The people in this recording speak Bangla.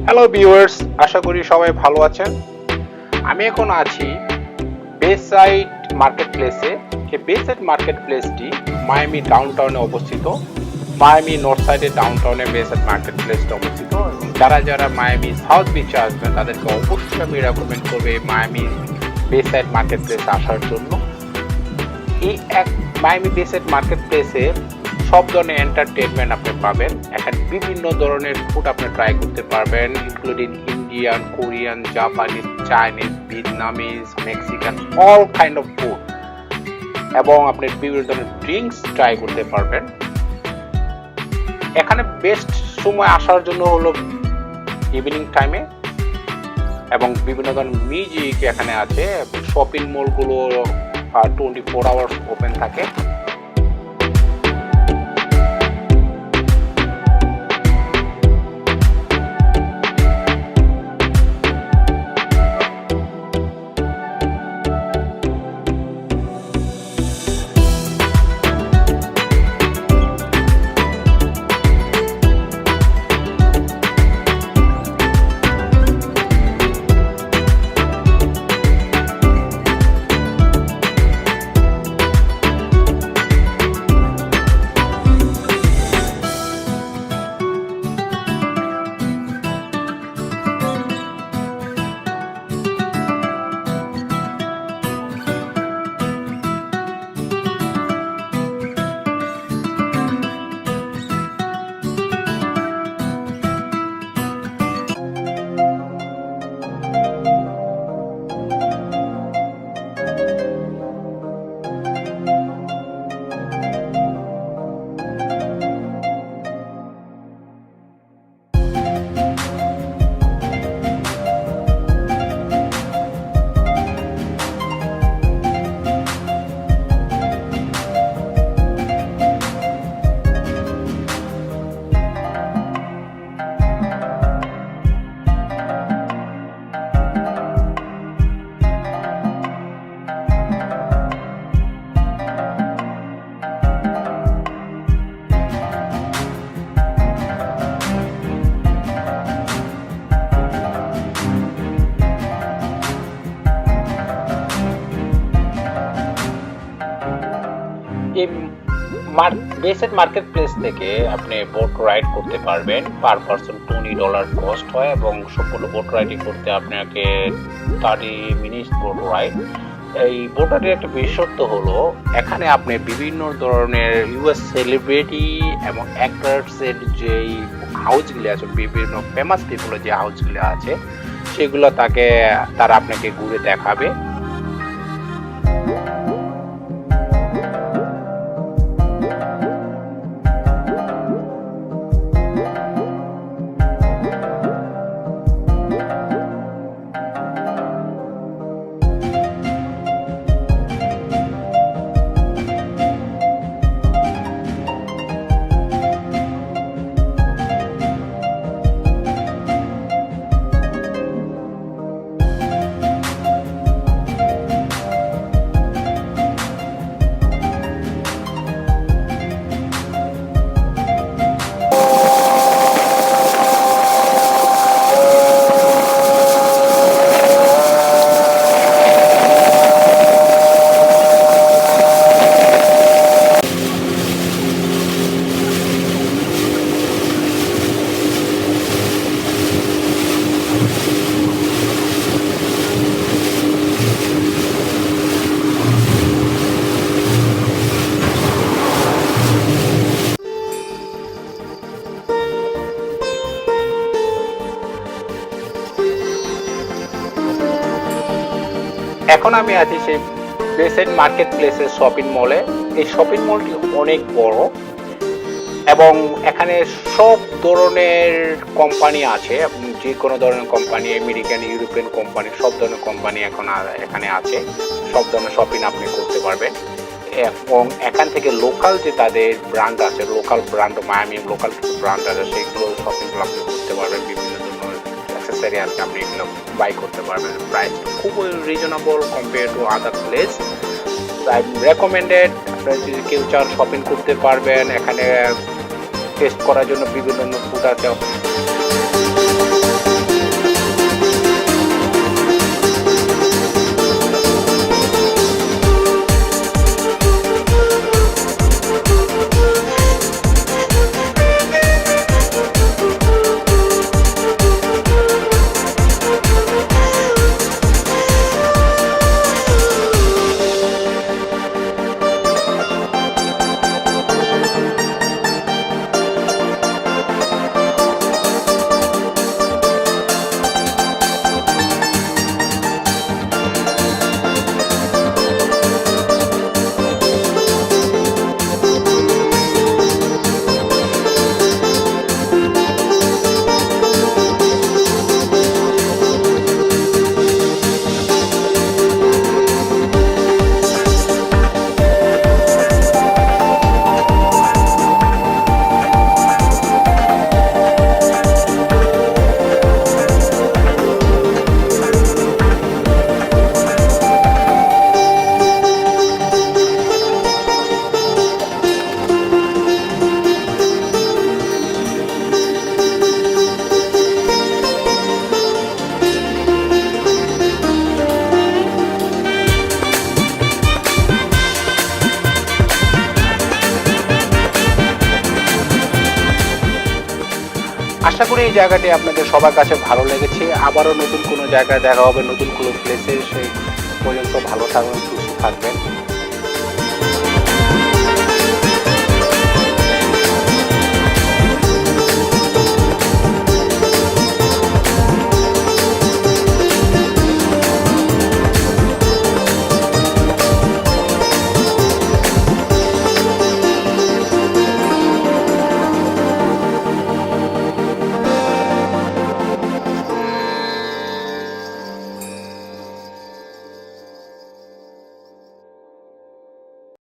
হ্যালো ভিউয়ার্স, আশা করি সবাই ভালো আছেন। আমি এখন আছি বেসাইড মার্কেট প্লেসে। এই বেসাইড মার্কেট প্লেসটি মায়ামি ডাউনটাউনে অবস্থিত। মায়ামি নর্থ সাইডে ডাউনটাউনে বেসাইড মার্কেট প্লেসটা অবস্থিত। যারা যারা মায়ামি সাউথ বিচে আসবেন তাদেরকে অবশ্যই আমি রেকমেন্ড করবে মায়ামি বেসাইড মার্কেট প্লেসে আসার জন্য। এই মায়ামি বেসাইড মার্কেট প্লেসে সব ধরনের এন্টারটেনমেন্ট আপনি পাবেন। এখানে বিভিন্ন ধরনের ফুড আপনি ট্রাই করতে পারবেন, including Indian, Korean, Japanese, Chinese, Vietnamese, Mexican, all kind of food. এবং আপনি বিভিন্ন ধরনের ড্রিঙ্কস ট্রাই করতে পারবেন। এখানে বেস্ট সময় আসার জন্য হলো ইভিনিং টাইমে, এবং বিভিন্ন ধরনের মিউজিক এখানে আছে। শপিং মলগুলো 24 আওয়ার্স ওপেন থাকে। বেসাইড মার্কেট প্লেস থেকে আপনি বোট রাইড করতে পারবেন। পার পারসন $20 কস্ট হয়, এবং সম্পূর্ণ বোট রাইডিং করতে আপনাকে 30 মিনিট বোট রাইড। এই বোট রাইডের একটা বিশেষত্ব হলো এখানে আপনি বিভিন্ন ধরনের ইউএস সেলিব্রিটি এবং অ্যাক্টরসের যেই হাউসগুলি আছে, বিভিন্ন ফেমাস পিপলের যে হাউসগুলি আছে সেগুলো তারা আপনাকে ঘুরে দেখাবে। এখন আমি আছি সেই বেসাইড মার্কেট প্লেসের শপিং মলে। এই শপিং মলটি অনেক বড় এবং এখানে সব ধরনের কোম্পানি আছে। যে কোনো ধরনের কোম্পানি, আমেরিকান, ইউরোপিয়ান কোম্পানি, সব ধরনের কোম্পানি এখানে আছে। সব ধরনের শপিং আপনি করতে পারবেন। এবং এখান থেকে লোকাল যে তাদের ব্র্যান্ড আছে, লোকাল ব্র্যান্ড মায়ামি লোকাল কিছু ব্র্যান্ড আছে, সেইগুলো শপিংগুলো আপনি করতে পারবেন। বিভিন্ন ধরনের অ্যাক্সেসরি আছে, আপনি এগুলো বাই করতে পারবেন। প্রাইস খুবই reasonable compare to other place. I recommended, আপনারা যদি কেউ চান শপিং করতে পারবেন। এখানে টেস্ট করার জন্য বিভিন্ন ফুড আছে। আশা করি এই জায়গাটি আপনাদের সবার কাছে ভালো লেগেছে। আবারও নতুন কোনো জায়গায় দেখা হবে, নতুন কোনো প্লেসে। সেই পর্যন্ত ভালো থাকবেন, সুস্থ থাকবেন।